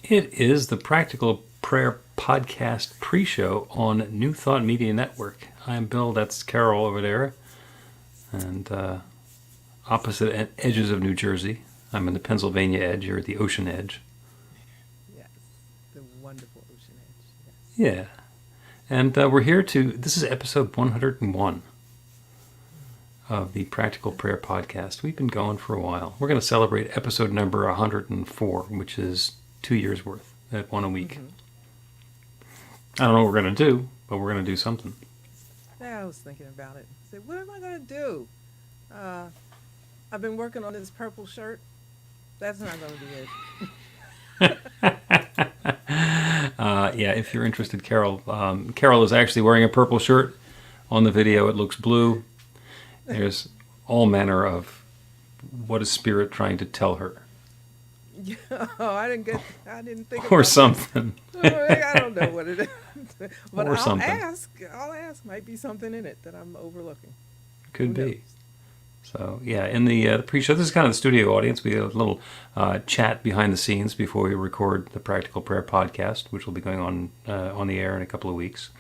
It is the Practical Prayer Podcast pre-show on New Thought Media Network. I'm Bill, that's Carol over there, and opposite edges of New Jersey. I'm in the Pennsylvania edge, you're at the ocean edge. Yes, the wonderful ocean edge, Yeah, and we're here this is episode 101 of the Practical Prayer Podcast. We've been going for a while. We're going to celebrate episode number 104, which is 2 years worth at one a week. Mm-hmm. I don't know what we're going to do, but we're going to do something. Yeah, I was thinking about it. I said, what am I going to do? I've been working on this purple shirt. That's not going to be it. Yeah, if you're interested, Carol is actually wearing a purple shirt. On the video, it looks blue. There's all manner of what is Spirit trying to tell her. Oh, I didn't think or about something. that. I don't know what it is. But Or I'll something. I'll ask. Might be something in it that I'm overlooking. Could Who be. knows? So, yeah, in the pre-show, this is kind of the studio audience. We have a little chat behind the scenes before we record the Practical Prayer Podcast, which will be going on the air in a couple of weeks.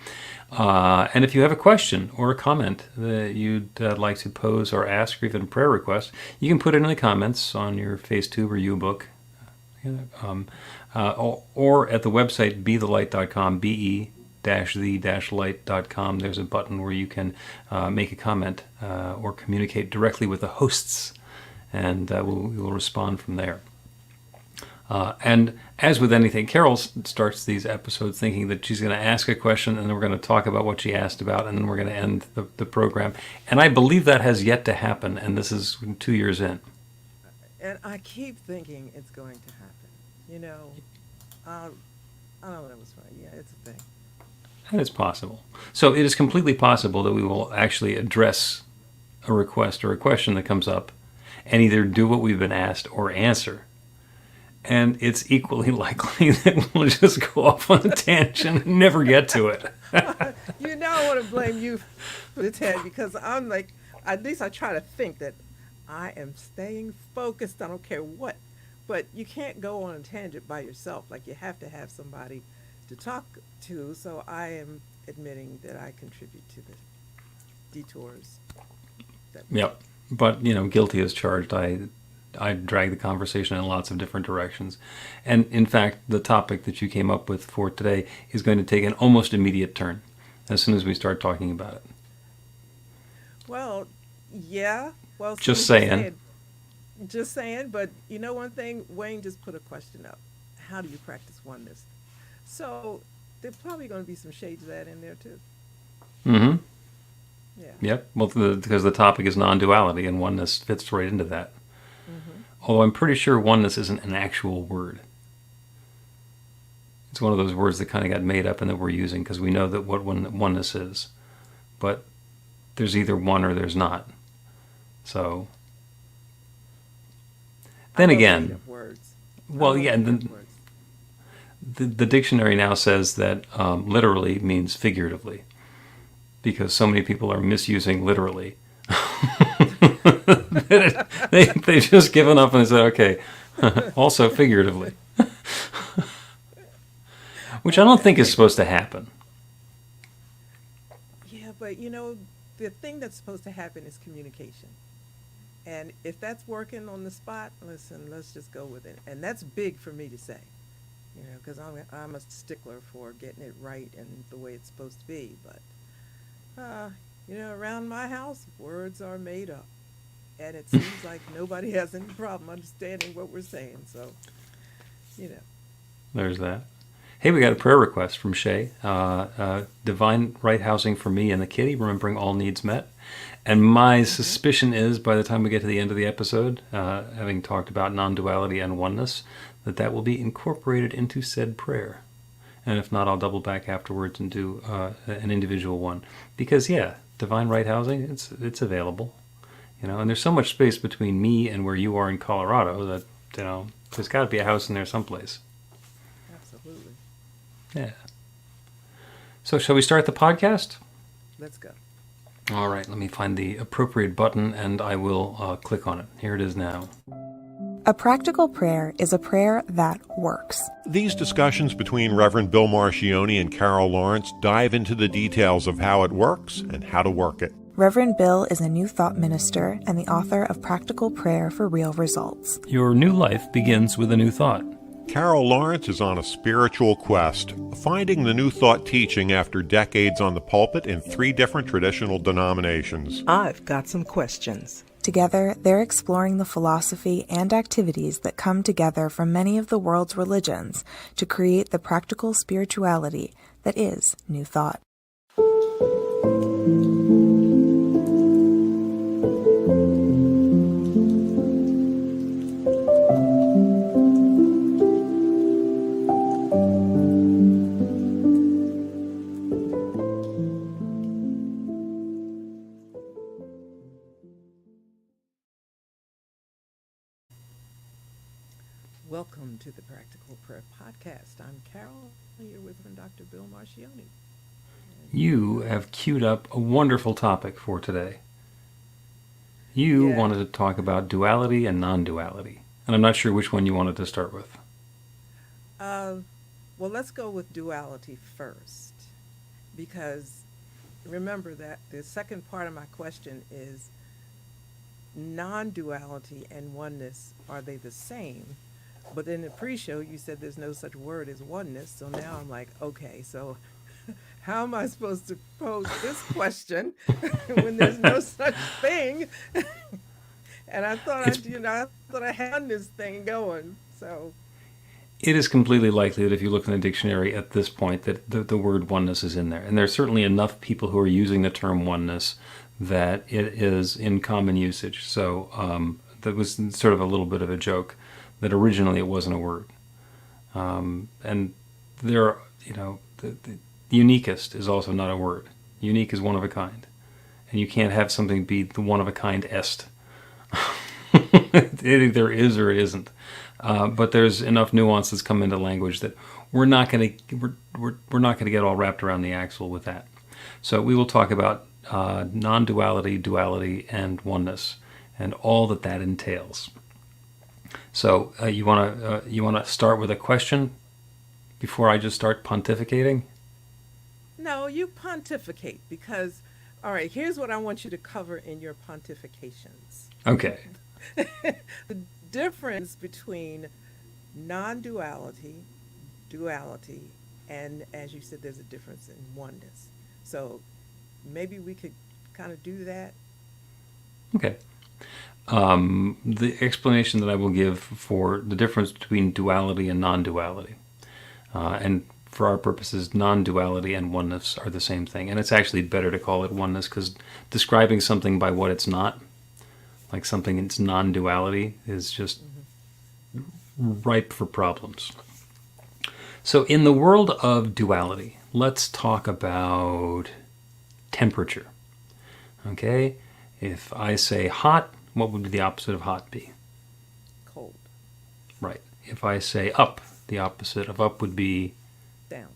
And if you have a question or a comment that you'd like to pose or ask, or even a prayer request, you can put it in the comments on your FaceTube or YouBook, or at the website bethelight.com, be-the-light.com. There's a button where you can make a comment or communicate directly with the hosts, and we will respond from there. And as with anything, Carol starts these episodes thinking that she's going to ask a question, and then we're going to talk about what she asked about, and then we're going to end the program. And I believe that has yet to happen, and this is 2 years in. And I keep thinking it's going to happen. You know, I don't know what's right. Yeah, it's a thing. And it's possible. So it is completely possible that we will actually address a request or a question that comes up and either do what we've been asked or answer. And it's equally likely that we'll just go off on a tangent and never get to it. You know, I want to blame you for the Ted, because I'm like, at least I try to think that I am staying focused. I don't care what. But you can't go on a tangent by yourself. Like, you have to have somebody to talk to. So I am admitting that I contribute to the detours. Yep. But, guilty as charged. I drag the conversation in lots of different directions. And in fact, the topic that you came up with for today is going to take an almost immediate turn as soon as we start talking about it. Well, yeah. Well, Just saying. Just saying. But you know one thing? Wayne just put a question up. How do you practice oneness? So there's probably going to be some shades of that in there too. Mm-hmm. Yeah. Yep. Well, because the topic is non-duality, and oneness fits right into that. Mm-hmm. Although I'm pretty sure oneness isn't an actual word. It's one of those words that kind of got made up and that we're using because we know that what oneness is. But there's either one or there's not. So, then again, words. well, yeah, and the dictionary now says that literally means figuratively, because so many people are misusing literally. They've just given up and they said, okay, also figuratively. Which I don't think is supposed to happen. Yeah, but the thing that's supposed to happen is communication. And if that's working on the spot, listen, let's just go with it. And that's big for me to say, because I'm a stickler for getting it right and the way it's supposed to be. But, around my house, words are made up. And it seems like nobody has any problem understanding what we're saying. So, There's that. Hey, we got a prayer request from Shay. Divine right housing for me and the kitty, remembering all needs met. And my suspicion is, by the time we get to the end of the episode, having talked about non-duality and oneness, that will be incorporated into said prayer. And if not, I'll double back afterwards and do an individual one. Because, yeah, divine right housing, it's available. And there's so much space between me and where you are in Colorado that, there's got to be a house in there someplace. Absolutely. Yeah. So shall we start the podcast? Let's go. All right, let me find the appropriate button and I will click on it. Here it is now. A practical prayer is a prayer that works. These discussions between Reverend Bill Marchiony and Carol Lawrence dive into the details of how it works and how to work it. Reverend Bill is a New Thought minister and the author of Practical Prayer for Real Results. Your new life begins with a new thought. Carol Lawrence is on a spiritual quest, finding the New Thought teaching after decades on the pulpit in 3 different traditional denominations. I've got some questions. Together, they're exploring the philosophy and activities that come together from many of the world's religions to create the practical spirituality that is New Thought. Welcome to the Practical Prayer Podcast. I'm Carol, here with Dr. Bill Marchiony. You have queued up a wonderful topic for today. You wanted to talk about duality and non-duality, and I'm not sure which one you wanted to start with. Well, let's go with duality first, because remember that the second part of my question is non-duality and oneness, are they the same? But in the pre-show, you said there's no such word as oneness. So now I'm like, okay, so how am I supposed to pose this question when there's no such thing? And I thought I had this thing going. So it is completely likely that if you look in the dictionary at this point that the word oneness is in there. And there's certainly enough people who are using the term oneness that it is in common usage. So that was sort of a little bit of a joke, that originally it wasn't a word. And there are, the uniquest is also not a word. Unique is one of a kind. And you can't have something be the one of a kind est. It either is or it isn't. But there's enough nuance that's come into language that we're not going to get all wrapped around the axle with that. So we will talk about non-duality, duality, and oneness, and all that entails. So you want to start with a question before I just start pontificating? No, you pontificate, because, all right, here's what I want you to cover in your pontifications. Okay. The difference between non-duality, duality, and, as you said, there's a difference in oneness. So maybe we could kind of do that. Okay. The explanation that I will give for the difference between duality and non-duality, and for our purposes, non-duality and oneness are the same thing. And it's actually better to call it oneness, because describing something by what it's not, like something that's non-duality, is just ripe for problems. So in the world of duality, let's talk about temperature. Okay? If I say hot, what would the opposite of hot be? Cold. Right. If I say up, the opposite of up would be? Down.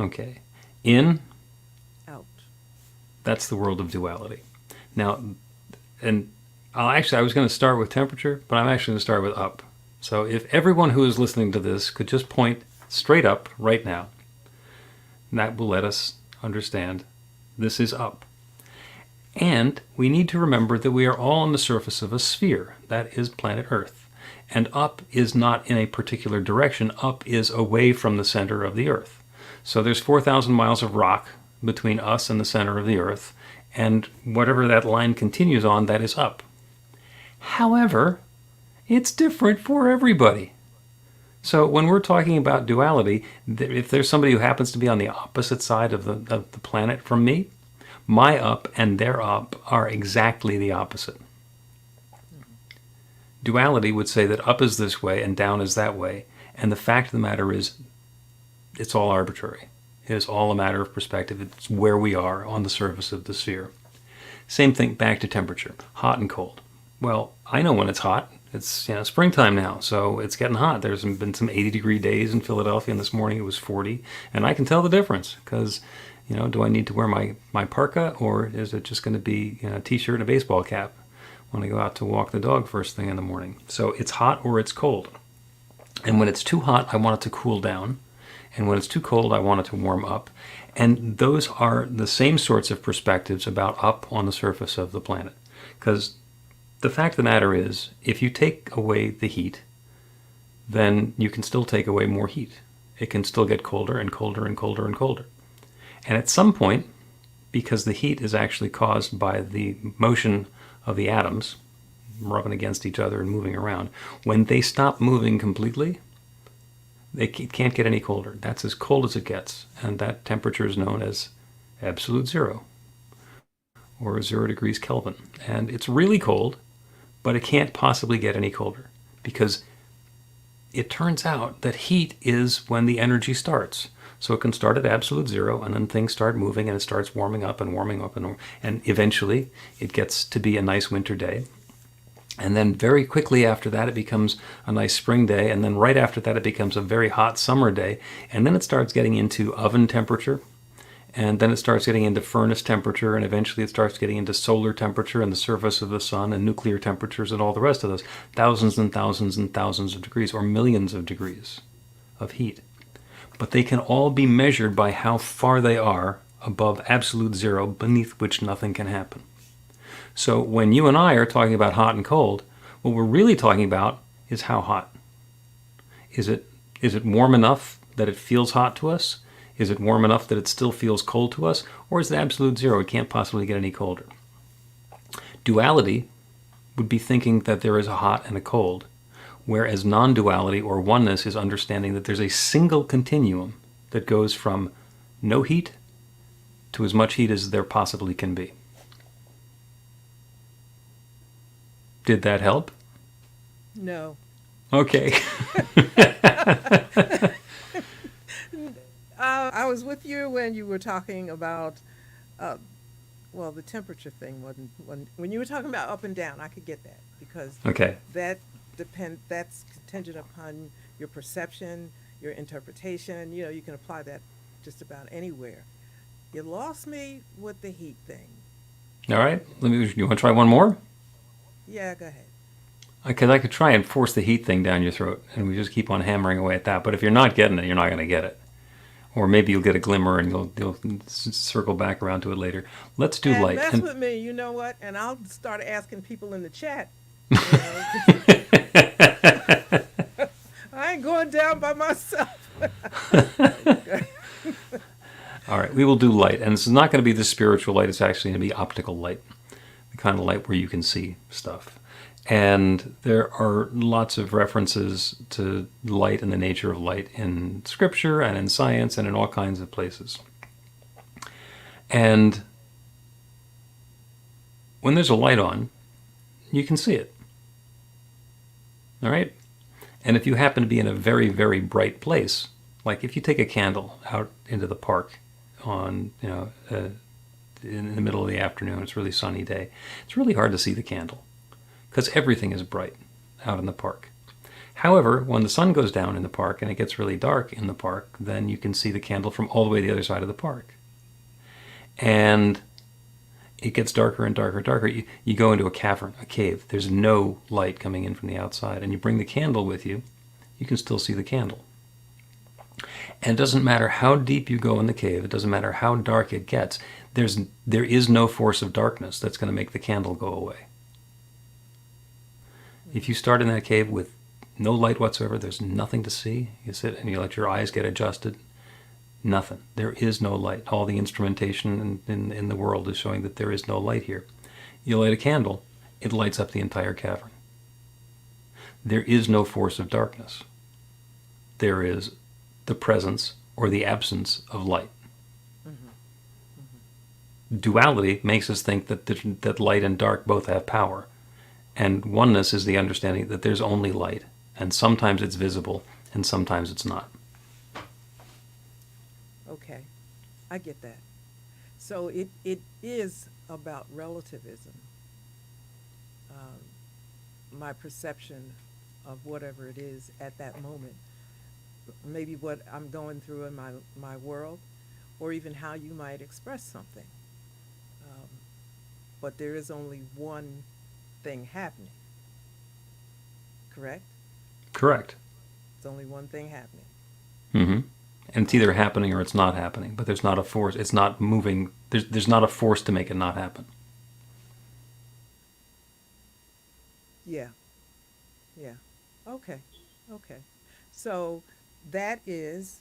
Okay. In? Out. That's the world of duality. Now, and I was going to start with temperature, but I'm actually going to start with up. So if everyone who is listening to this could just point straight up right now, that will let us understand this is up. And we need to remember that we are all on the surface of a sphere, that is planet Earth. And up is not in a particular direction, up is away from the center of the Earth. So there's 4,000 miles of rock between us and the center of the Earth, and whatever that line continues on, that is up. However, it's different for everybody. So when we're talking about duality, if there's somebody who happens to be on the opposite side of the planet from me, my up and their up are exactly the opposite. Duality would say that up is this way and down is that way, and the fact of the matter is, it's all arbitrary. It is all a matter of perspective. It's where we are on the surface of the sphere. Same thing back to temperature, hot and cold. Well, I know when it's hot. It's springtime now, so it's getting hot. There's been some 80-degree days in Philadelphia, and this morning it was 40, and I can tell the difference because, do I need to wear my parka, or is it just going to be a t-shirt and a baseball cap? when I go out to walk the dog first thing in the morning. So it's hot or it's cold. And when it's too hot, I want it to cool down. And when it's too cold, I want it to warm up. And those are the same sorts of perspectives about up on the surface of the planet. Because the fact of the matter is, if you take away the heat, then you can still take away more heat. It can still get colder and colder and colder and colder. And at some point, because the heat is actually caused by the motion of the atoms rubbing against each other and moving around, when they stop moving completely, they can't get any colder. That's as cold as it gets. And that temperature is known as absolute zero, or 0 degrees Kelvin. And it's really cold, but it can't possibly get any colder, because it turns out that heat is when the energy starts. So it can start at absolute zero, and then things start moving, and it starts warming up and warming up, and eventually it gets to be a nice winter day. And then very quickly after that, it becomes a nice spring day. And then right after that, it becomes a very hot summer day. And then it starts getting into oven temperature. And then it starts getting into furnace temperature. And eventually it starts getting into solar temperature and the surface of the sun and nuclear temperatures and all the rest of those. Thousands and thousands and thousands of degrees, or millions of degrees of heat. But they can all be measured by how far they are above absolute zero, beneath which nothing can happen. So when you and I are talking about hot and cold, what we're really talking about is how hot. Is it warm enough that it feels hot to us? Is it warm enough that it still feels cold to us? Or is it absolute zero? It can't possibly get any colder. Duality would be thinking that there is a hot and a cold, whereas non-duality or oneness is understanding that there's a single continuum that goes from no heat to as much heat as there possibly can be. Did that help? No. Okay. I was with you when you were talking about, the temperature thing wasn't, when you were talking about up and down, I could get that, because Okay. that's contingent upon your perception, your interpretation. You can apply that just about anywhere. You lost me with the heat thing. All right. You want to try one more? Yeah, go ahead. Because I could try and force the heat thing down your throat, and we just keep on hammering away at that. But if you're not getting it, you're not going to get it. Or maybe you'll get a glimmer and you'll circle back around to it later. Let's do And light. mess And with me, you know what? And I'll start asking people in the chat. I ain't going down by myself. all right, we will do light. And this is not going to be the spiritual light. It's actually going to be optical light, the kind of light where you can see stuff. And there are lots of references to light and the nature of light in scripture and in science and in all kinds of places. And when there's a light on, you can see it. All right? And if you happen to be in a very, very bright place, like if you take a candle out into the park on, in the middle of the afternoon, it's a really sunny day, it's really hard to see the candle, because everything is bright out in the park. However, when the sun goes down in the park and it gets really dark in the park, then you can see the candle from all the way to the other side of the park. And it gets darker and darker and darker. You go into a cavern, a cave. There's no light coming in from the outside. And you bring the candle with you, you can still see the candle. And it doesn't matter how deep you go in the cave, it doesn't matter how dark it gets, there is no force of darkness that's going to make the candle go away. If you start in that cave with no light whatsoever, there's nothing to see. You sit and you let your eyes get adjusted. Nothing. There is no light. All the instrumentation in the world is showing that there is no light here. You light a candle, it lights up the entire cavern. There is no force of darkness. There is the presence or the absence of light. Duality makes us think that light and dark both have power. And oneness is the understanding that there's only light, and sometimes it's visible, and sometimes it's not. Okay, I get that. So it is about relativism. My perception of whatever it is at that moment, maybe what I'm going through in my world, or even how you might express something. But there is only one thing happening. Correct? Correct. It's only one thing happening. Mm-hmm. And it's either happening or it's not happening, but there's not a force. It's not moving. There's not a force to make it not happen. Yeah. Yeah. Okay. Okay. So that's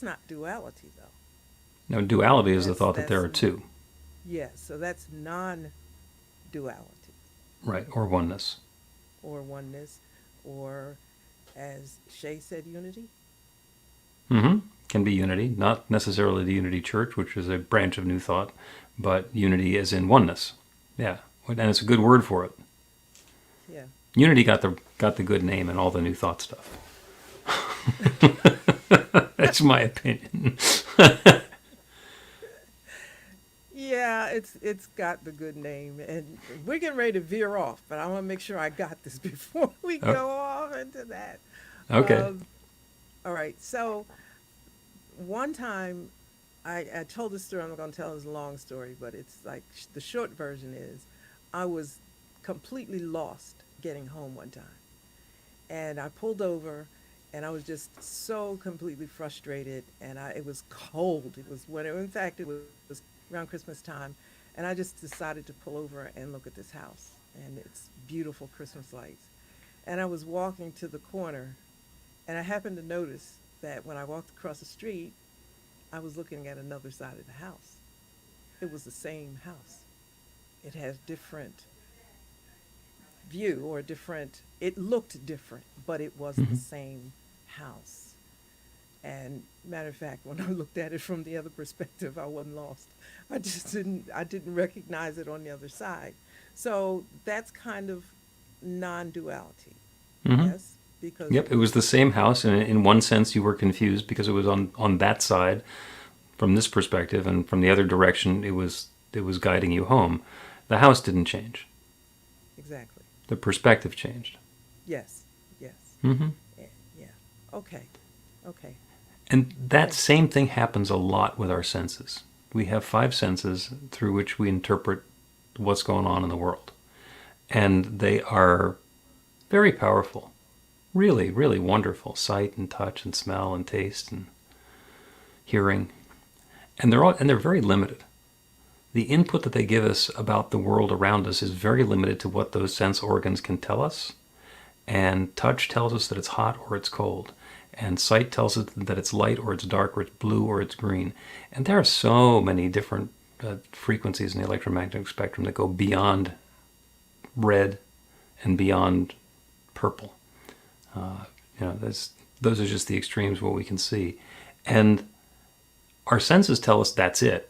not duality though. Now, duality is the That's thought that there are that's two, yes. So that's non-duality right, or oneness. or oneness, or as Shay said, unity. Mm-hmm. Can be unity, not necessarily the Unity Church, which is a branch of New Thought, but unity as in oneness. Yeah, and it's a good word for it. Yeah. Unity got the good name and all the New Thought stuff. That's my opinion. Yeah, it's got the good name, and we're getting ready to veer off, but I want to make sure I got this before we go off into that. Okay. All right. So one time, I told this story. I'm not going to tell this long story, but it's like the short version is, I was completely lost getting home one time, and I pulled over, and I was just so completely frustrated, and it was cold. It was in fact, it was around Christmas time, and I just decided to pull over and look at this house and its beautiful Christmas lights. And I was walking to the corner, and I happened to notice that when I walked across the street, I was looking at another side of the house. It was the same house. It has different view or different, it looked different, but it was the same house. And matter of fact, when I looked at it from the other perspective, I wasn't lost. I didn't recognize it on the other side. So that's kind of non-duality. Mm-hmm. Yes? Because Yep, it was the same house, and in one sense you were confused because it was on that side from this perspective, and from the other direction it was guiding you home. The house didn't change. exactly. The perspective changed. Yes. Yes. Mm-hmm. Yeah. Yeah. Okay. Okay. And that Okay. same thing happens a lot with our senses. We have 5 senses through which we interpret what's going on in the world. And they are very powerful. Really, really wonderful. Sight and touch and smell and taste and hearing. And they're very limited. The input that they give us about the world around us is very limited to what those sense organs can tell us. And touch tells us that it's hot or it's cold. And sight tells us that it's light or it's dark or it's blue or it's green. And there are so many different frequencies in the electromagnetic spectrum that go beyond red and beyond purple. Those are just the extremes of what we can see. And our senses tell us that's it.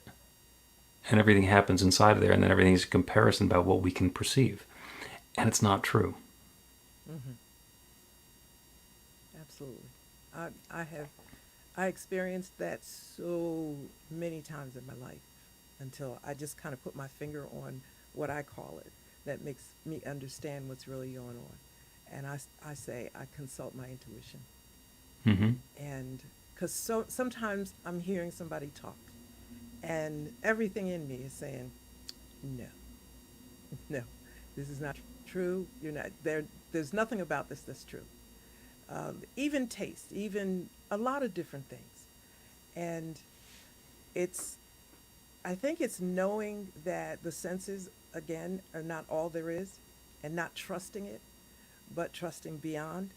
And everything happens inside of there, and then everything is a comparison about what we can perceive. And it's not true. Mm-hmm. Absolutely. I experienced that so many times in my life until I just kind of put my finger on what I call it that makes me understand what's really going on. And I say I consult my intuition. Mm-hmm. And because sometimes I'm hearing somebody talk and everything in me is saying, no, no, this is not true. You're not there. There's nothing about this that's true. Even taste, even a lot of different things. And I think it's knowing that the senses, again, are not all there is, and not trusting it, but trusting beyond.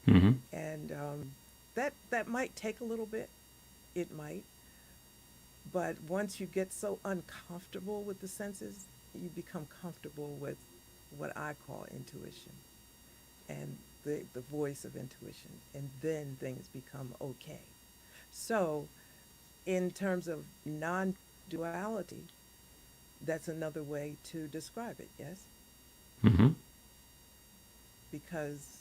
Mm-hmm. And that might take a little bit. It might. But once you get so uncomfortable with the senses, you become comfortable with what I call intuition and the voice of intuition. And then things become okay. So in terms of non-duality, that's another way to describe it, yes? Mm-hmm. Because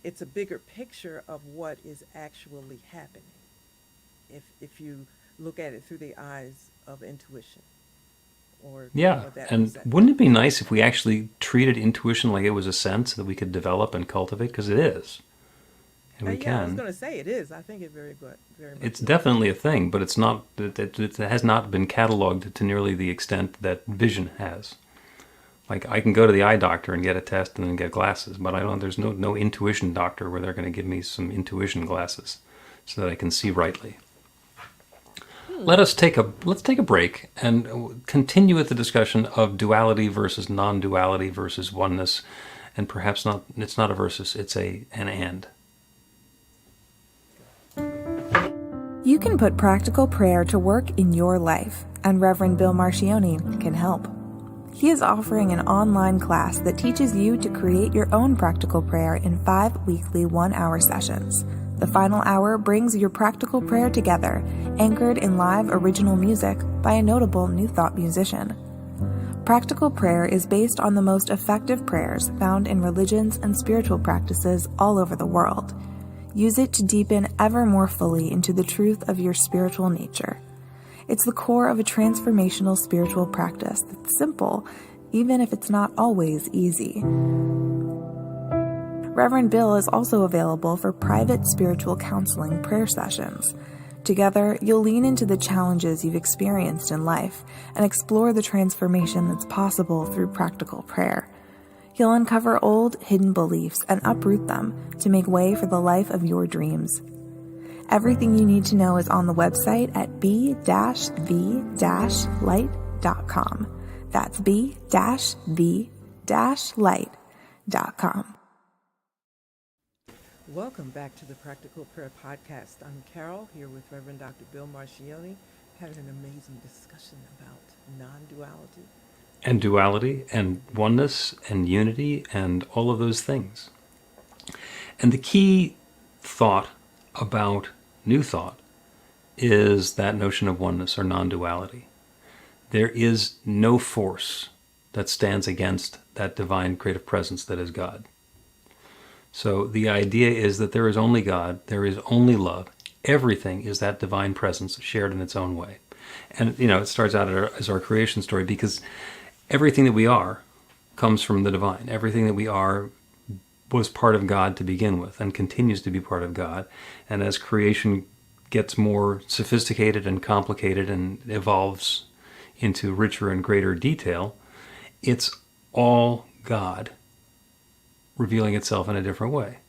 it's a bigger picture of what is actually happening if you look at it through the eyes of intuition or that and perception. wouldn't it be nice if we actually treated intuition like it was a sense that we could develop and cultivate? Because it is. and we Yeah, I was can. going to say it is. I think it very good, very much. It's definitely a thing, but it's not. It has not been cataloged to nearly the extent that vision has. Like, I can go to the eye doctor and get a test and then get glasses, but I don't. There's no intuition doctor where they're going to give me some intuition glasses so that I can see rightly. Let's take a break and continue with the discussion of duality versus non-duality versus oneness, and perhaps not. It's not a versus. It's an and. You can put practical prayer to work in your life, and Reverend Bill Marchiony can help. He is offering an online class that teaches you to create your own practical prayer in 5 weekly 1-hour sessions. The final hour brings your practical prayer together, anchored in live original music by a notable New Thought musician. Practical prayer is based on the most effective prayers found in religions and spiritual practices all over the world. Use it to deepen ever more fully into the truth of your spiritual nature. It's the core of a transformational spiritual practice that's simple, even if it's not always easy. Reverend Bill is also available for private spiritual counseling prayer sessions. Together, you'll lean into the challenges you've experienced in life and explore the transformation that's possible through practical prayer. You'll uncover old, hidden beliefs and uproot them to make way for the life of your dreams. Everything you need to know is on the website at b-v-light.com. That's b-v-light.com. Welcome back to the Practical Prayer Podcast. I'm Carol, here with Reverend Dr. Bill Marchiony, having an amazing discussion about non-duality. And duality and oneness and unity and all of those things. And the key thought about New Thought is that notion of oneness or non-duality. There is no force that stands against that divine creative presence that is God. So the idea is that there is only God, there is only love. Everything is that divine presence shared in its own way. And, it starts out as our creation story because everything that we are comes from the divine. Everything that we are was part of God to begin with and continues to be part of God. And as creation gets more sophisticated and complicated and evolves into richer and greater detail, it's all God revealing itself in a different way.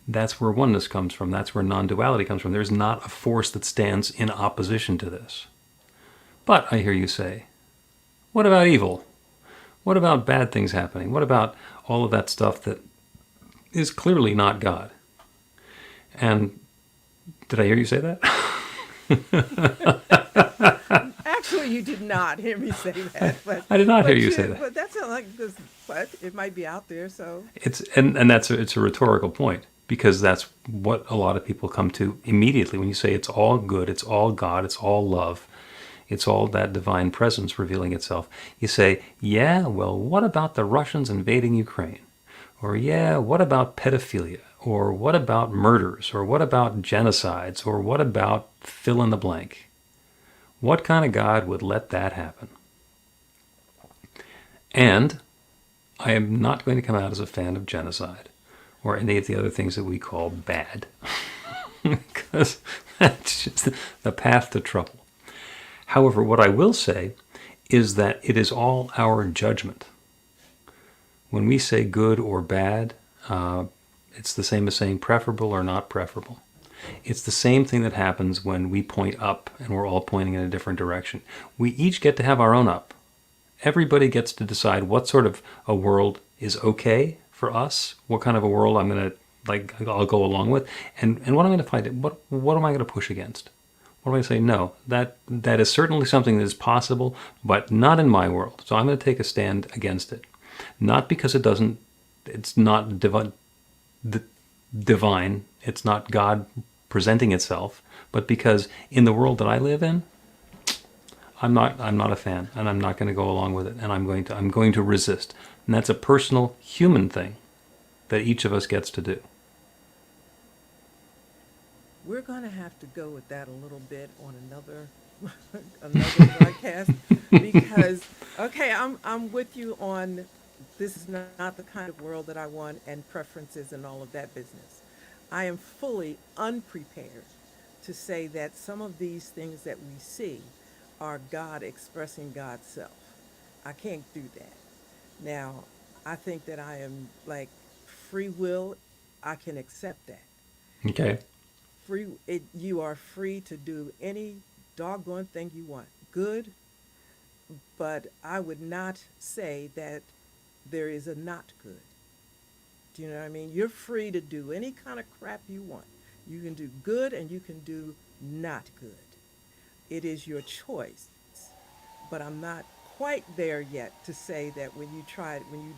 That's where oneness comes from. That's where non-duality comes from. There's not a force that stands in opposition to this. But, I hear you say, what about evil? What about bad things happening? What about all of that stuff that is clearly not God? And did I hear you say that? Actually, you did not hear me say that. But I did not hear you say that. But that's not like this. But it might be out there. So It's a rhetorical point because that's what a lot of people come to immediately when you say it's all good, it's all God, it's all love. It's all that divine presence revealing itself. You say, yeah, well, what about the Russians invading Ukraine? Or, yeah, what about pedophilia? Or what about murders? Or what about genocides? Or what about fill in the blank? What kind of God would let that happen? And I am not going to come out as a fan of genocide or any of the other things that we call bad. Because that's just the path to trouble. However, what I will say is that it is all our judgment. When we say good or bad, it's the same as saying preferable or not preferable. It's the same thing that happens when we point up and we're all pointing in a different direction. We each get to have our own up. Everybody gets to decide what sort of a world is okay for us, what kind of a world I'll go along with, and what I'm going to find. What am I going to push against? What do I say? No, that is certainly something that is possible, but not in my world. So I'm going to take a stand against it. Not because it's not divine, it's not God presenting itself, but because in the world that I live in, I'm not a fan, and I'm not going to go along with it, and I'm going to resist. And that's a personal human thing that each of us gets to do. we're going to have to go with that a little bit on another broadcast because I'm with you on this is not the kind of world that I want and preferences and all of that business. I am fully unprepared to say that some of these things that we see are God expressing God's self. I can't do that. Now, I think that I am like free will. I can accept that. Okay. You are free to do any doggone thing you want. Good, but I would not say that there is a not good. Do you know what I mean? You're free to do any kind of crap you want. You can do good and you can do not good. It is your choice. But I'm not quite there yet to say that when you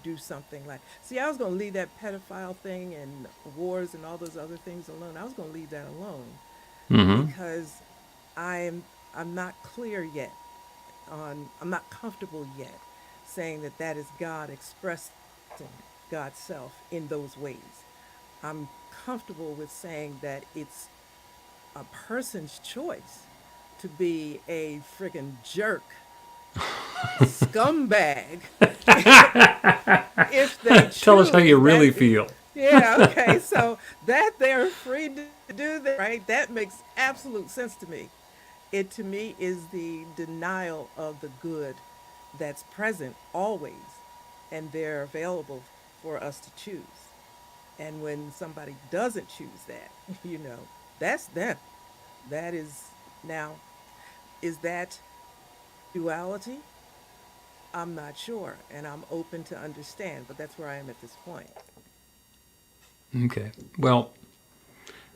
do something like, see, I was going to leave that pedophile thing and wars and all those other things alone. I was going to leave that alone Mm-hmm. because I'm I'm not clear yet I'm not comfortable yet saying that that is God expressing God's self in those ways. I'm comfortable with saying that it's a person's choice to be a friggin' jerk, scumbag, if they Tell us how choose you that. really feel. Yeah, okay, so that they're free to do that, right? That makes absolute sense to me. It to me is the denial of the good that's present always, and they're available for us to choose. And when somebody doesn't choose that, that's them. That is now, is that duality? I'm not sure, and I'm open to understand, but that's where I am at this point. Okay. Well,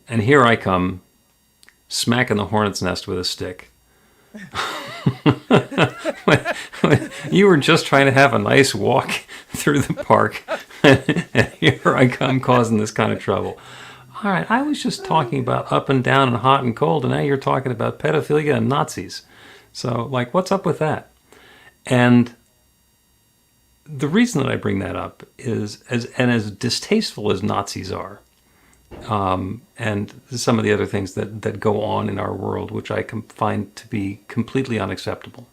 and here I come smacking the hornet's nest with a stick. You were just trying to have a nice walk through the park, and here I come causing this kind of trouble. All right, I was just talking about up and down and hot and cold, and now you're talking about pedophilia and Nazis. So, like, what's up with that? And the reason that I bring that up is, as distasteful as Nazis are, and some of the other things that go on in our world, which I find to be completely unacceptable,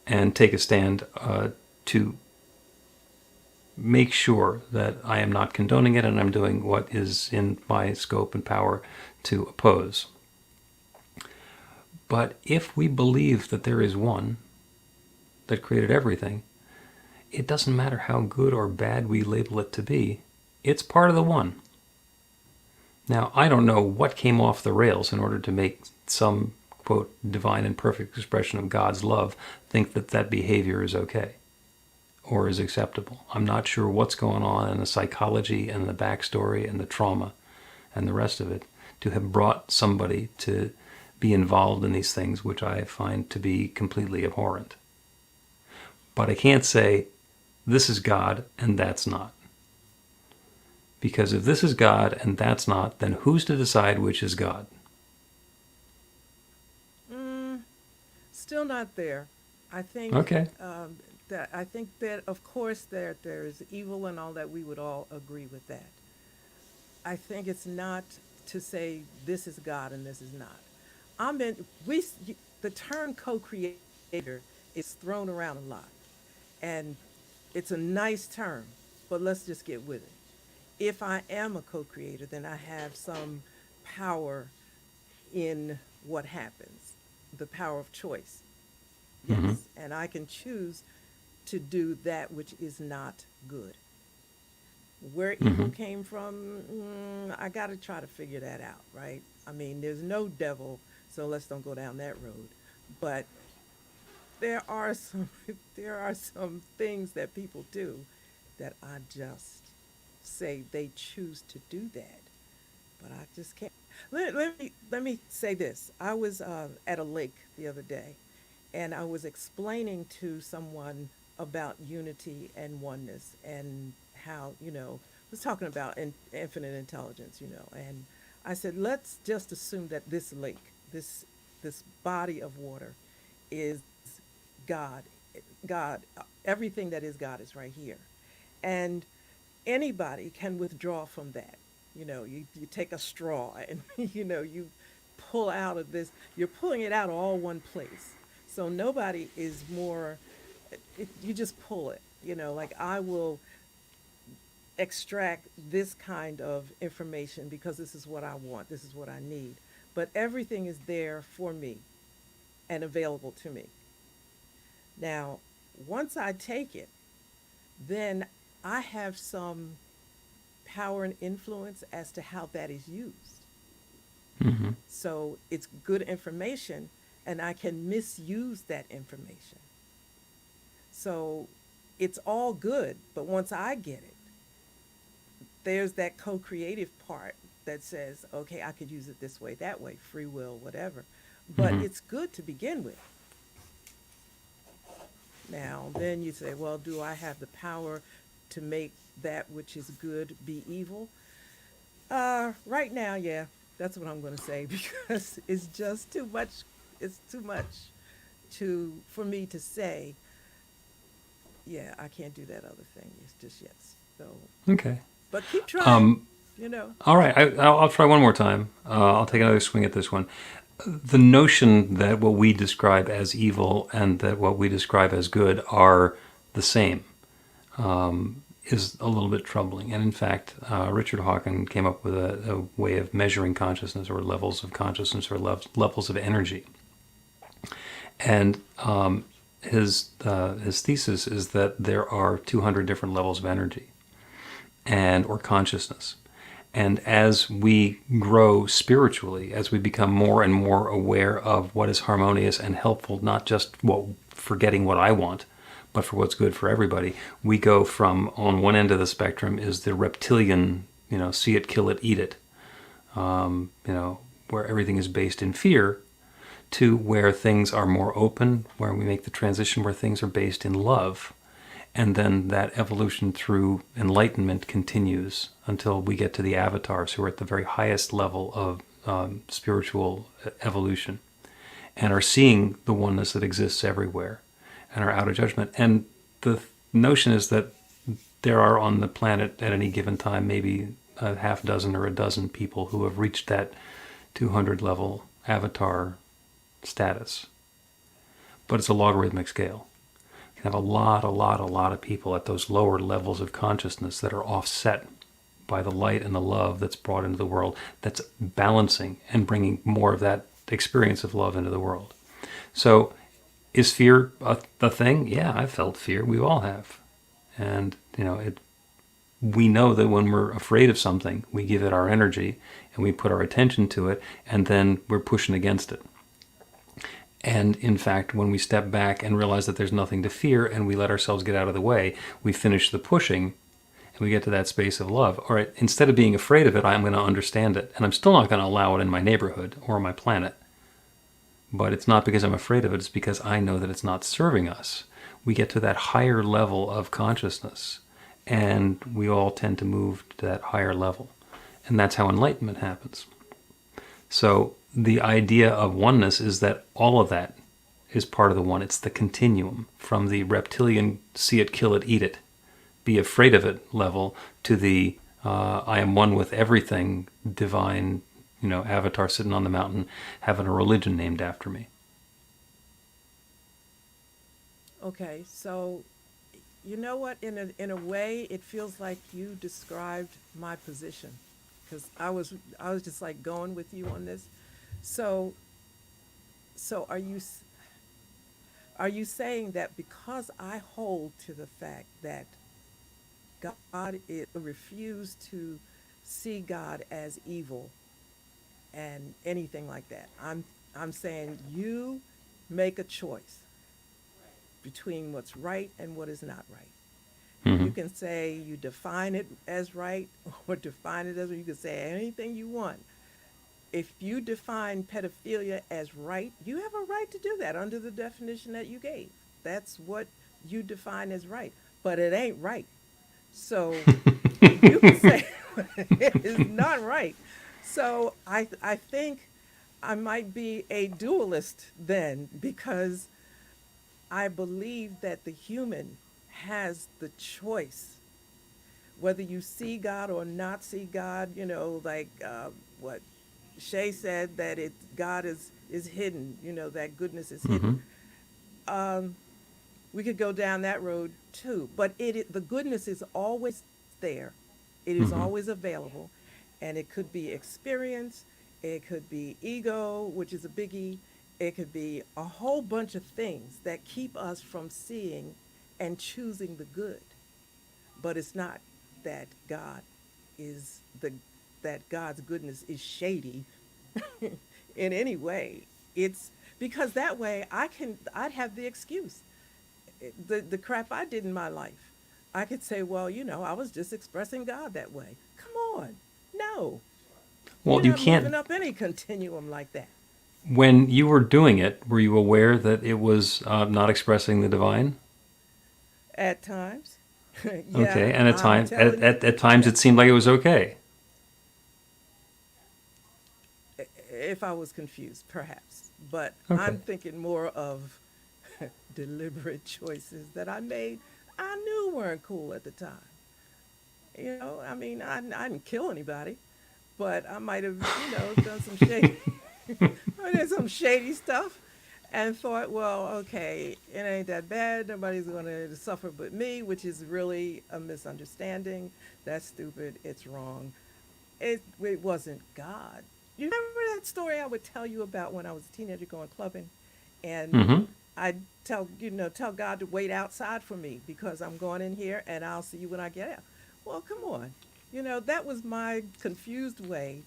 and take a stand to make sure that I am not condoning it and I'm doing what is in my scope and power to oppose. But if we believe that there is one that created everything, it doesn't matter how good or bad we label it to be, it's part of the one. Now, I don't know what came off the rails in order to make some, quote, divine and perfect expression of God's love think that that behavior is okay or is acceptable. I'm not sure what's going on in the psychology and the backstory and the trauma and the rest of it to have brought somebody to be involved in these things, which I find to be completely abhorrent. But I can't say this is God and that's not. Because if this is God and that's not, then who's to decide which is God? Still not there. I think Okay. that of course there's evil and all that. We would all agree with that. I think it's not to say this is God and this is not. I'm in we The term co-creator is thrown around a lot, and it's a nice term, but let's just get with it. If I am a co-creator, then I have some power in what happens, the power of choice. Mm-hmm. Yes, and I can choose to do that which is not good. Where evil Mm-hmm. came from, I got to try to figure that out, right? I mean, there's no devil, so let's don't go down that road. But there are some there are some things that people do that I just say they choose to do that, but I just can't. Let me say this. I was at a lake the other day, and I was explaining to someone about unity and oneness and how was talking about infinite intelligence, and I said let's just assume that this lake, this body of water, is God. God, everything that is God is right here, and anybody can withdraw from that. You take a straw and you pull out of this. You're pulling it out all one place. So nobody is more. You just pull it. Like I will extract this kind of information because this is what I want, this is what I need. But everything is there for me and available to me. Now, once I take it, then I have some power and influence as to how that is used. Hmm. So it's good information, and I can misuse that information. So it's all good, but once I get it, there's that co creative part that says, okay, I could use it this way, that way, free will, whatever. But Hmm. it's good to begin with. Now, then you say, well, do I have the power to make that which is good be evil? Right now, yeah, that's what I'm going to say because it's just too much. It's too much to for me to say. Yeah, I can't do that other thing. It's just yes. So, Okay. but keep trying. Um, You know. all right. I'll try one more time. I'll take another swing at this one. The notion that what we describe as evil and that what we describe as good are the same is a little bit troubling. And in fact, Richard Hawkins came up with a way of measuring consciousness or levels of consciousness or levels of energy. And his thesis is that there are 200 different levels of energy and or consciousness. And as we grow spiritually, as we become more and more aware of what is harmonious and helpful, not just for getting what I want, but for what's good for everybody, we go from on one end of the spectrum is the reptilian, see it, kill it, eat it, where everything is based in fear, to where things are more open, where we make the transition where things are based in love. And then that evolution through enlightenment continues until we get to the avatars who are at the very highest level of spiritual evolution and are seeing the oneness that exists everywhere and are out of judgment. And the notion is that there are on the planet at any given time maybe a half dozen or a dozen people who have reached that 200 level avatar status. But it's a logarithmic scale. You have a lot of people at those lower levels of consciousness that are offset by the light and the love that's brought into the world, that's balancing and bringing more of that experience of love into the world. So is fear a thing? Yeah, I've felt fear. We all have. And, we know that when we're afraid of something, we give it our energy and we put our attention to it, and then we're pushing against it. And in fact, when we step back and realize that there's nothing to fear and we let ourselves get out of the way, we finish the pushing and we get to that space of love. All right, instead of being afraid of it, I'm going to understand it. And I'm still not going to allow it in my neighborhood or my planet. But it's not because I'm afraid of it, it's because I know that it's not serving us. We get to that higher level of consciousness and we all tend to move to that higher level. And that's how enlightenment happens. So the idea of oneness is that all of that is part of the one. It's the continuum from the reptilian see it, kill it, eat it, be afraid of it level to the I am one with everything divine, avatar sitting on the mountain having a religion named after me. Okay, so you know what? In a way, it feels like you described my position because I was just like going with you on this. So so are you saying that because I hold to the fact that God refused to see God as evil and anything like that, I'm saying you make a choice between what's right and what is not right. Mm-hmm. You can say you define it as right or define it as, you can say anything you want. If you define pedophilia as right, you have a right to do that under the definition that you gave. That's what you define as right, but it ain't right. So you can say it is not right. So I think I might be a dualist then because I believe that the human has the choice, whether you see God or not see God. Like what Shay said, that God is hidden. That goodness is Mm-hmm. hidden. Um, we could go down that road too, but the goodness is always there. It is always available, and it could be experience, it could be ego, which is a biggie, it could be a whole bunch of things that keep us from seeing and choosing the good. But it's not that God is the that God's goodness is shady in any way. It's because that way I'd have the excuse. The crap I did in my life. I could say, well, I was just expressing God that way. Come on. No. Well, You're you not moving can't. up any continuum like that. When you were doing it, were you aware that it was not expressing the divine? At times. Okay, Yeah, and at I'm times, telling you. at times, Yeah. it seemed like it was okay. If I was confused, perhaps. But Okay. I'm thinking more of deliberate choices that I made I knew weren't cool at the time. I mean, I didn't kill anybody, but I might have, done some shady, I did some shady stuff and thought, well, okay, it ain't that bad. Nobody's going to suffer but me, which is really a misunderstanding. That's stupid. It's wrong. It wasn't God. You remember that story I would tell you about when I was a teenager going clubbing, and Mm-hmm. I'd tell God to wait outside for me because I'm going in here and I'll see you when I get out. Well, come on. That was my confused way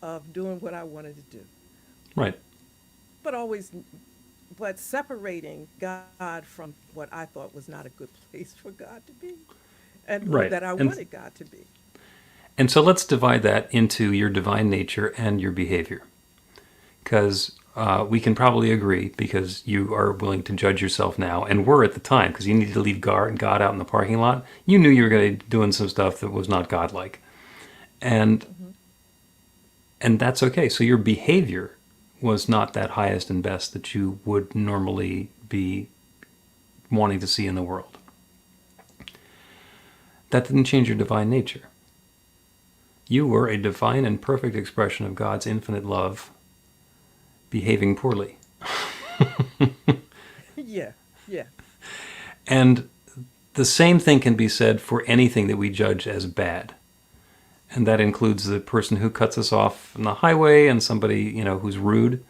of doing what I wanted to do. Right. But always, but separating God from what I thought was not a good place for God to be, and or Right. that I wanted God to be. And so let's divide that into your divine nature and your behavior. Because we can probably agree, because you are willing to judge yourself now, and were at the time, because you needed to leave God out in the parking lot. You knew you were going to be doing some stuff that was not godlike. And Hmm. and that's okay. So your behavior was not that highest and best that you would normally be wanting to see in the world. That didn't change your divine nature. You were a divine and perfect expression of God's infinite love, behaving poorly. Yeah, yeah. And the same thing can be said for anything that we judge as bad. And that includes the person who cuts us off on the highway and somebody, who's rude.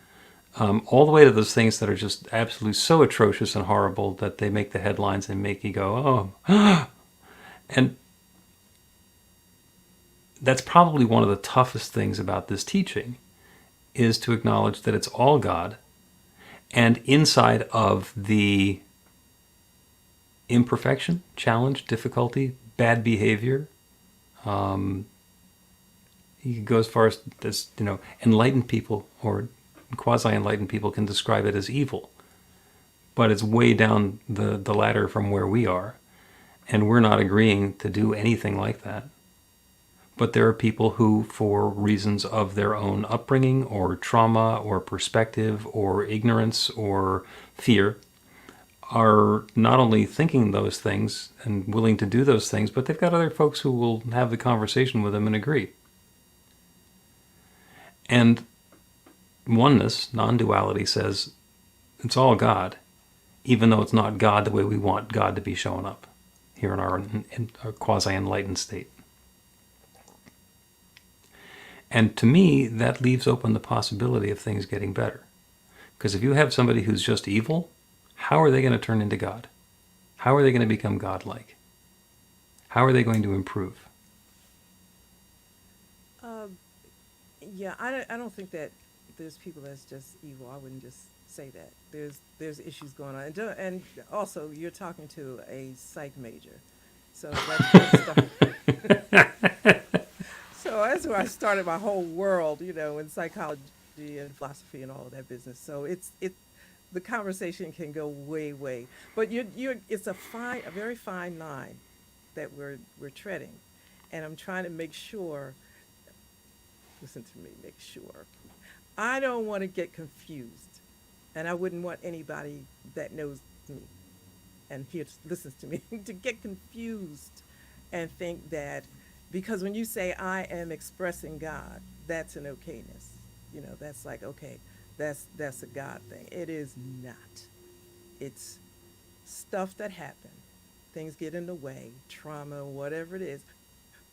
All the way to those things that are just absolutely so atrocious and horrible that they make the headlines and make you go, oh. And that's probably one of the toughest things about this teaching, is to acknowledge that it's all God. And inside of the imperfection, challenge, difficulty, bad behavior, you could go as far as enlightened people or quasi-enlightened people can describe it as evil. But it's way down the ladder from where we are. And we're not agreeing to do anything like that. But there are people who, for reasons of their own upbringing or trauma or perspective or ignorance or fear, are not only thinking those things and willing to do those things, but they've got other folks who will have the conversation with them and agree. And oneness, non-duality, says it's all God, even though it's not God the way we want God to be showing up here in our quasi-enlightened state. And to me, that leaves open the possibility of things getting better. Because if you have somebody who's just evil, how are they going to turn into God? How are they going to become godlike? How are they going to improve? Um, yeah, I don't think that there's people that's just evil. I wouldn't just say that. There's issues going on, and also you're talking to a psych major, so so that's where I started my whole world, in psychology and philosophy and all of that business. So the conversation can go way, but it's a very fine line that we're treading, and I'm trying to make sure. Listen to me, make sure. I don't want to get confused, and I wouldn't want anybody that knows me and listens to me to get confused and think that because when you say I am expressing God, that's an okayness. That's like okay, that's a God thing. It is not. It's stuff that happened. Things get in the way, trauma, whatever it is.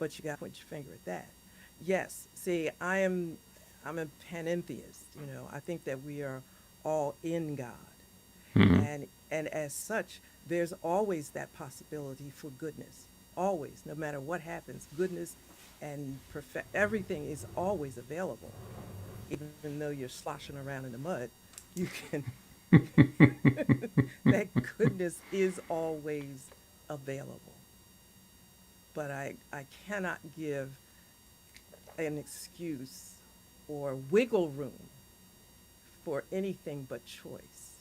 but you got to point your finger at that. Yes, see, I'm a panentheist. I think that we are all in God, Hmm. and as such, there's always that possibility for goodness. Always, no matter what happens, goodness and perfect everything is always available. Even though you're sloshing around in the mud, you can that goodness is always available. But I cannot give an excuse or wiggle room for anything but choice.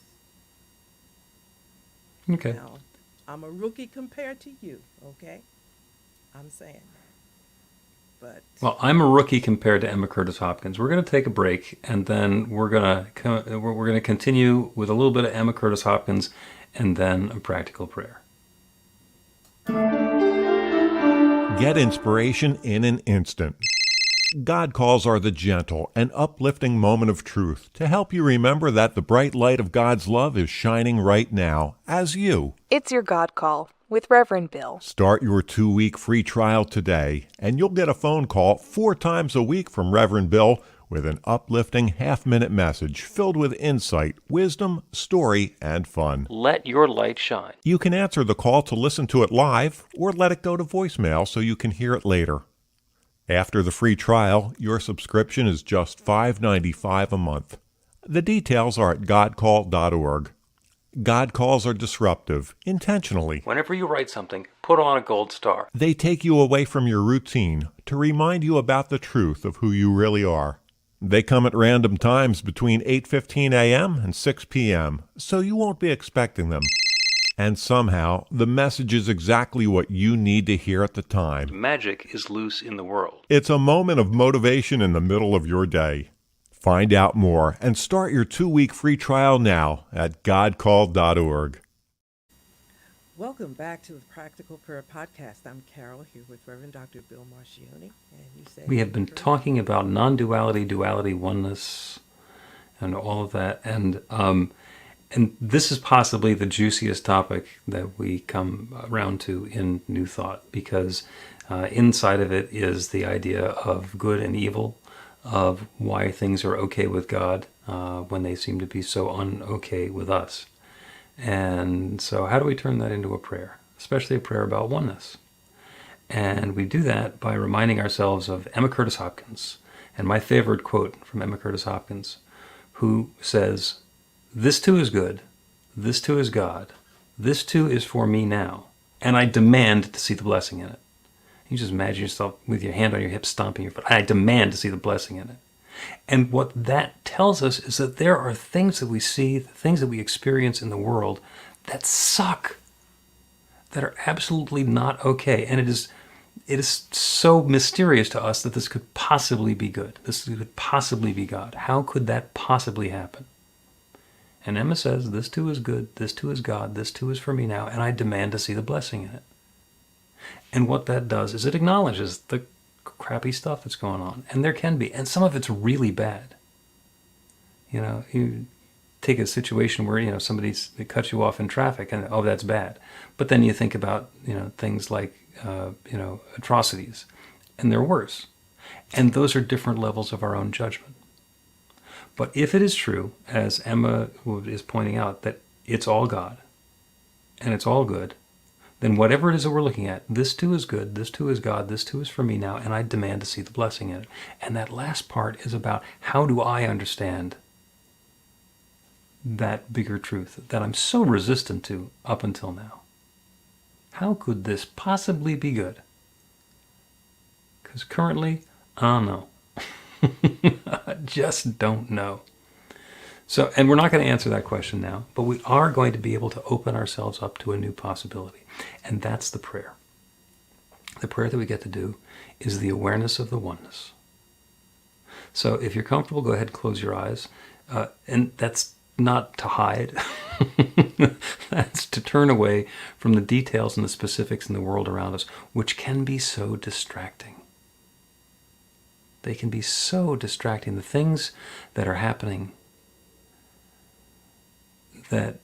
Okay. Now, I'm a rookie compared to you, okay? I'm saying that. But Well, I'm a rookie compared to Emma Curtis Hopkins. We're going to take a break, and then we're going to continue with a little bit of Emma Curtis Hopkins, and then a practical prayer. Get inspiration in an instant. God calls are the gentle and uplifting moment of truth to help you remember that the bright light of God's love is shining right now as you It's your God Call with Reverend Bill. start your 2-week free trial today, and you'll get a phone call 4 times a week from Reverend Bill with an uplifting half-minute message filled with insight, wisdom, story, and fun. Let your light shine. You can answer the call to listen to it live or let it go to voicemail so you can hear it later. After the free trial, your subscription is just $5.95 a month. The details are at godcall.org. God calls are disruptive, intentionally. Whenever you write something, put on a gold star. They take you away from your routine to remind you about the truth of who you really are. They come at random times between 8:15 a.m. and 6 p.m., so you won't be expecting them. And somehow, the message is exactly what you need to hear at the time. Magic is loose in the world. It's a moment of motivation in the middle of your day. Find out more and start your 2-week free trial now at godcall.org. welcome back to the Practical Prayer Podcast. I'm Carol here with Reverend Dr. Bill Marchiony, and you say We have been talking about non-duality, duality, oneness, and all of that. And this is possibly the juiciest topic that we come around to in New Thought, because inside of it is the idea of good and evil, of why things are okay with God when they seem to be so un-okay with us. And so how do we turn that into a prayer, especially a prayer about oneness? And we do that by reminding ourselves of Emma Curtis Hopkins, and my favorite quote from Emma Curtis Hopkins, who says, "This too is good, this too is God, this too is for me now, and I demand to see the blessing in it." You just imagine yourself with your hand on your hip stomping your foot. I demand to see the blessing in it. And what that tells us is that there are things that we see, things that we experience in the world that suck, that are absolutely not okay. And it is so mysterious to us that this could possibly be good. This could possibly be God. How could that possibly happen? And Emma says, this too is good, this too is God, this too is for me now, and I demand to see the blessing in it. And what that does is it acknowledges the crappy stuff that's going on. And there can be. And some of it's really bad. You take a situation where, they cut you off in traffic and, oh, that's bad. But then you think about, things like, atrocities. And they're worse. And those are different levels of our own judgment. But if it is true, as Emma is pointing out, that it's all God and it's all good, then whatever it is that we're looking at, this too is good, this too is God, this too is for me now, and I demand to see the blessing in it. And that last part is about how do I understand that bigger truth that I'm so resistant to up until now. How could this possibly be good? Because currently, I don't know. I just don't know. So, and we're not going to answer that question now, but we are going to be able to open ourselves up to a new possibility. And that's the prayer. The prayer that we get to do is the awareness of the oneness. So if you're comfortable, go ahead and close your eyes. And that's not to hide. That's to turn away from the details and the specifics in the world around us, which can be so distracting. They can be so distracting. The things that are happening, that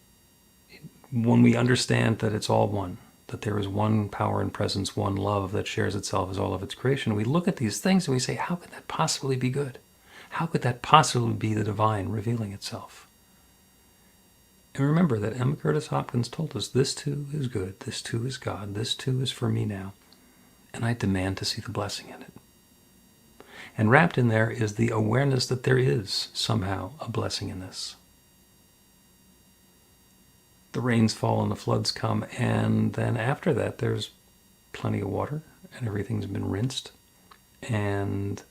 when we understand that it's all one, that there is one power and presence, one love that shares itself as all of its creation. We look at these things and we say, how could that possibly be good? How could that possibly be the divine revealing itself? And remember that Emma Curtis Hopkins told us, this too is good, this too is God, this too is for me now, and I demand to see the blessing in it. And wrapped in there is the awareness that there is somehow a blessing in this. The rains fall and the floods come, and then after that there's plenty of water and everything's been rinsed, and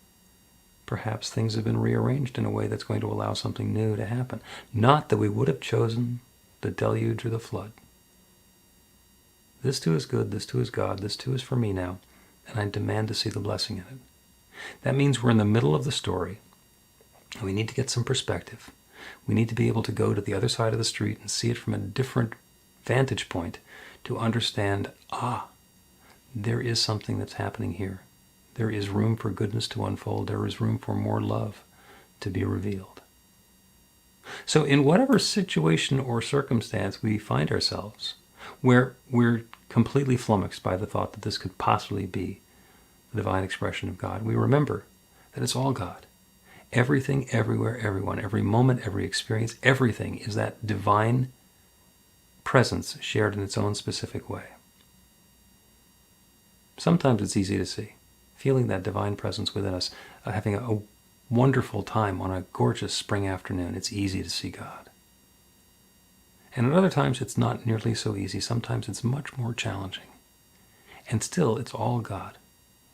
perhaps things have been rearranged in a way that's going to allow something new to happen. Not that we would have chosen the deluge or the flood. This too is good, this too is God, this too is for me now, and I demand to see the blessing in it. That means we're in the middle of the story, and we need to get some perspective. We need to be able to go to the other side of the street and see it from a different vantage point to understand, there is something that's happening here. There is room for goodness to unfold. There is room for more love to be revealed. So in whatever situation or circumstance we find ourselves, where we're completely flummoxed by the thought that this could possibly be the divine expression of God, we remember that it's all God. Everything, everywhere, everyone, every moment, every experience, everything is that divine presence shared in its own specific way. Sometimes it's easy to see. Feeling that divine presence within us, having a wonderful time on a gorgeous spring afternoon, it's easy to see God. And at other times it's not nearly so easy. Sometimes it's much more challenging. And still, it's all God.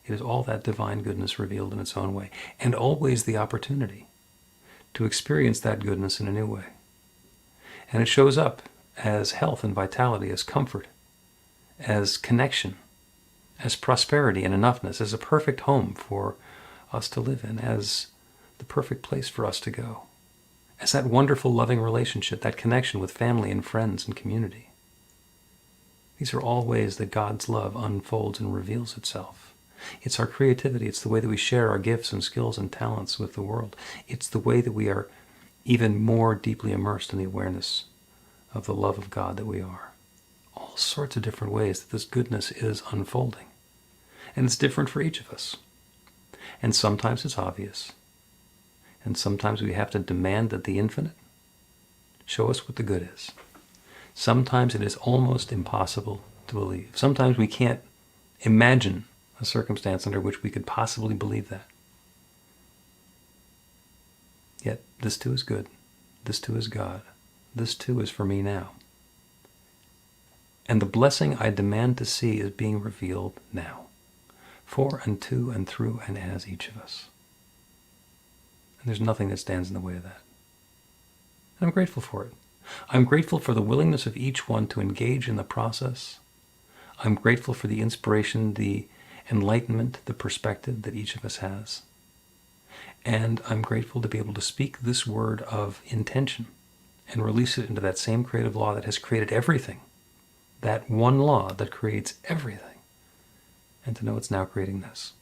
It is all that divine goodness revealed in its own way, and always the opportunity to experience that goodness in a new way. And it shows up as health and vitality, as comfort, as connection, as prosperity and enoughness, as a perfect home for us to live in, as the perfect place for us to go, as that wonderful loving relationship, that connection with family and friends and community. These are all ways that God's love unfolds and reveals itself. It's our creativity. It's the way that we share our gifts and skills and talents with the world. It's the way that we are even more deeply immersed in the awareness of the love of God that we are. All sorts of different ways that this goodness is unfolding. And it's different for each of us. And sometimes it's obvious. And sometimes we have to demand that the infinite show us what the good is. Sometimes it is almost impossible to believe. Sometimes we can't imagine a circumstance under which we could possibly believe that. Yet this too is good. This too is God. This too is for me now. And the blessing I demand to see is being revealed now, for and to and through and as each of us. And there's nothing that stands in the way of that. And I'm grateful for it. I'm grateful for the willingness of each one to engage in the process. I'm grateful for the inspiration, the enlightenment, the perspective that each of us has. And I'm grateful to be able to speak this word of intention and release it into that same creative law that has created everything. That one law that creates everything. And to know it's now creating this.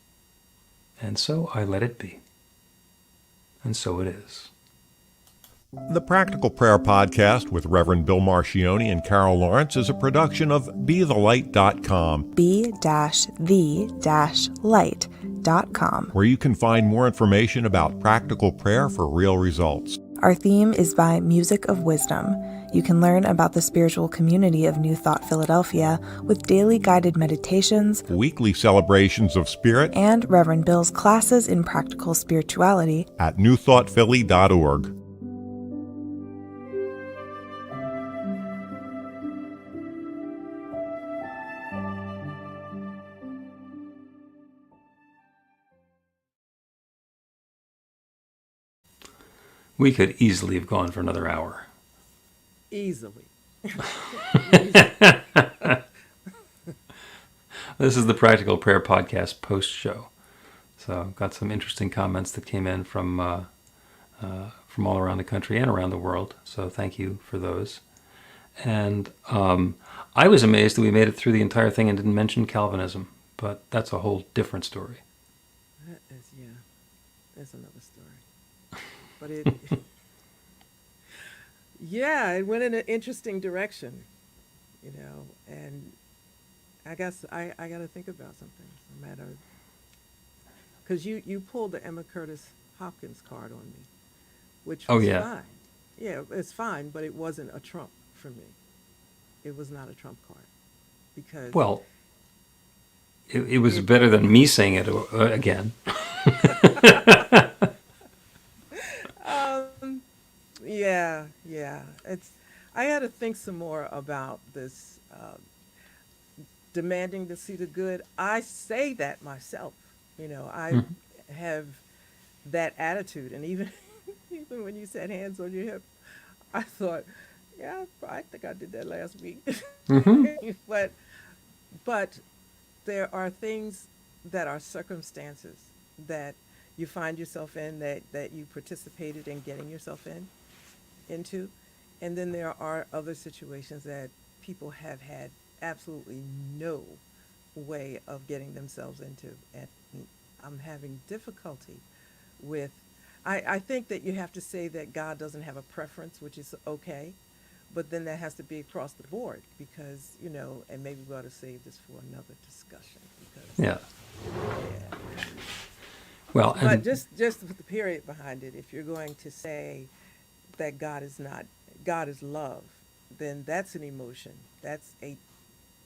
And so I let it be. And so it is. The Practical Prayer Podcast with Reverend Bill Marchiony and Carol Lawrence is a production of BeTheLight.com. be-the-light.com. Where you can find more information about practical prayer for real results. Our theme is by Music of Wisdom. You can learn about the spiritual community of New Thought Philadelphia with daily guided meditations, Weekly celebrations of spirit, and Reverend Bill's classes in practical spirituality at newthoughtphilly.org. We could easily have gone for another hour. Easily. This is the Practical Prayer Podcast post-show. So I've got some interesting comments that came in from all around the country and around the world. So thank you for those. And I was amazed that we made it through the entire thing and didn't mention Calvinism. But that's a whole different story. That is, yeah, that's another story. But it, yeah, it went in an interesting direction, and I guess I got to think about something. No matter, because you pulled the Emma Curtis Hopkins card on me, which Oh, was yeah. fine. Yeah, it's fine, but it wasn't a Trump for me. It was not a Trump card because Well, it was better than me saying it again. yeah. It's I had to think some more about this demanding to see the good. I say that myself. I have that attitude, and even even when you said hands on your hip, I thought, yeah, I think I did that last week. but but there are things that are circumstances that you find yourself in that you participated in getting yourself into, and then there are other situations that people have had absolutely no way of getting themselves into, and I'm having difficulty with. I think that you have to say that God doesn't have a preference, which is okay, but then that has to be across the board because, and maybe we ought to save this for another discussion because, Yeah. yeah. Well, But and just with the period behind it, if you're going to say that God is love, then that's an emotion. That's a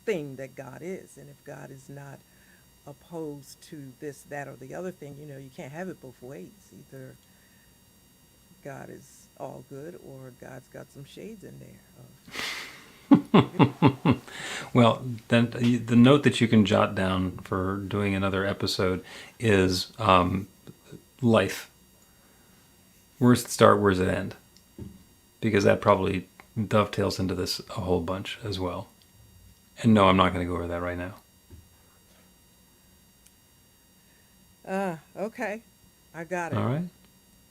thing that God is. And if God is not opposed to this, that, or the other thing, you can't have it both ways. Either God is all good or God's got some shades in there. well, then the note that you can jot down for doing another episode is life. Where's it start? Where's it end? Because that probably dovetails into this a whole bunch as well. And no, I'm not going to go over that right now. Okay. I got it. All right.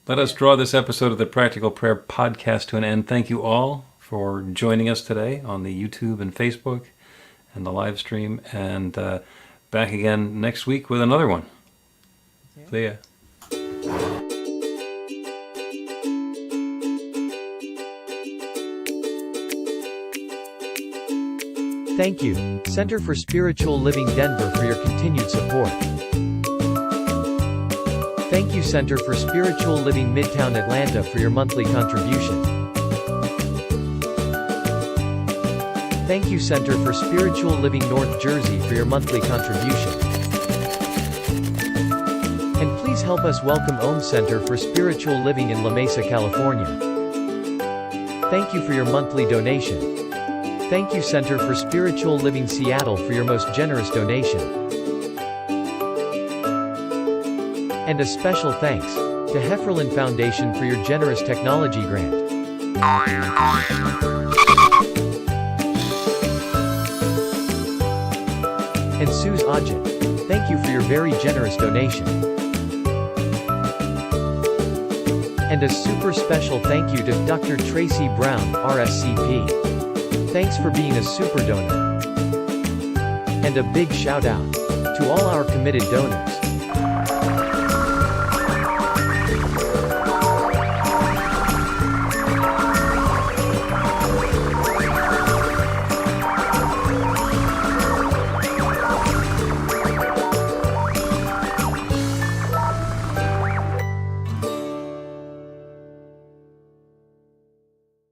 Let us draw this episode of the Practical Prayer Podcast to an end. Thank you all for joining us today on the YouTube and Facebook and the live stream. And back again next week with another one. Yeah. See ya. Thank you, Center for Spiritual Living Denver, for your continued support. Thank you, Center for Spiritual Living Midtown Atlanta, for your monthly contribution. Thank you, Center for Spiritual Living North Jersey, for your monthly contribution. And please help us welcome Om Center for Spiritual Living in La Mesa, California. Thank you for your monthly donation. Thank you, Center for Spiritual Living Seattle, for your most generous donation. And a special thanks to Hefferlin Foundation for your generous technology grant. And Suze Ajit, thank you for your very generous donation. And a super special thank you to Dr. Tracy Brown, RSCP. Thanks for being a super donor. And a big shout out to all our committed donors.